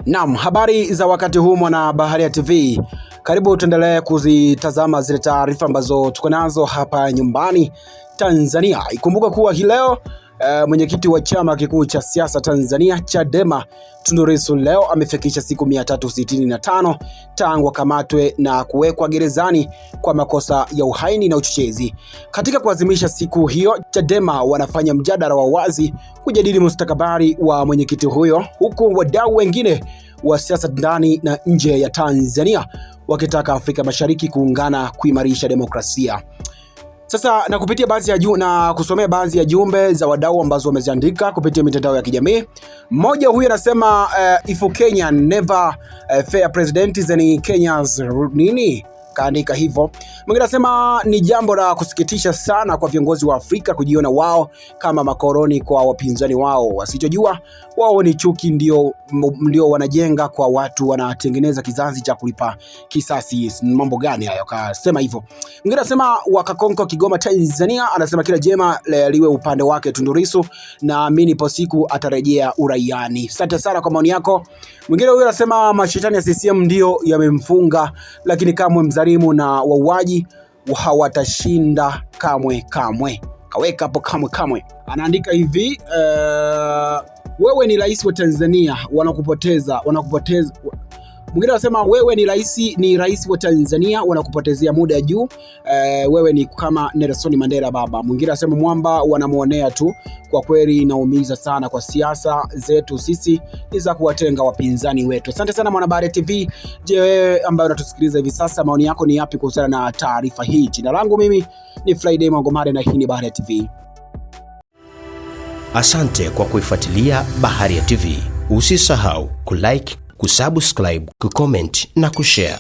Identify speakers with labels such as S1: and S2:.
S1: Naam, habari za wakati huu mwana Baharia TV. Karibu tuendelee kuzitazama zile taarifa ambazo tuko nazo hapa nyumbani Tanzania. Ikumbuka kuwa hii leo mwenyekiti wa chama kikuu cha siasa Tanzania Chadema Tundu Lissu leo amefikisha siku 365 tangu akamatwe na kuwekwa gerezani kwa makosa ya uhaini na uchochezi. Katika kuadhimisha siku hiyo, Chadema wanafanya mjadala wa wazi kujadili mustakabali wa mwenyekiti huyo, huku wadau wengine wa siasa ndani na nje ya Tanzania wakitaka Afrika Mashariki kuungana kuimarisha demokrasia. Sasa na kupitia kusomea baadhi ya jumbe za wadau ambazo wameziandika kupitia mitandao ya kijamii. Mmoja huyu anasema if Kenya never fair president then Kenya's nini? Kaandika hivyo. Mwingine anasema ni jambo la kusikitisha sana kwa viongozi wa Afrika kujiona wao kama makoloni kwa wapinzani wao. Wasichojua wao ni chuki ndio wanajenga kwa watu, wanatengeneza kizazi cha kulipa kisasi. Mambo gani hayo? Kasema hivyo. Mwingine anasema wakakonko Kigoma Tanzania, anasema kila jema liwe upande wake Tundu Lissu, naamini po siku atarejea uraiani. Asante sana kwa maoni yako. Mwingine huyu anasema mashetani ya CCM ndio yamemfunga, lakini kamwe mzalimu na wauaji hawatashinda kamwe. Kaweka hapo kamwe. Anaandika hivi, wewe ni rais wa Tanzania, wanakupoteza. Mwingine anasema wewe ni rais wa Tanzania, wanakupotezea muda juu. Wewe ni kama Nelson Mandela baba. Mwingine anasema mwamba wanamuonea tu. Kwa kweli inaumiza sana, kwa siasa zetu sisi ni za kuwatenga wapinzani wetu. Asante sana mwana Baharia TV. Je, wewe ambaye unatusikiliza hivi sasa, maoni yako ni yapi kuhusiana na taarifa hii? Jina langu mimi ni Friday Mwangomare na hii ni Baharia TV.
S2: Asante kwa kuifuatilia Baharia TV. Usisahau kulike, kusubscribe, kucomment na kushare.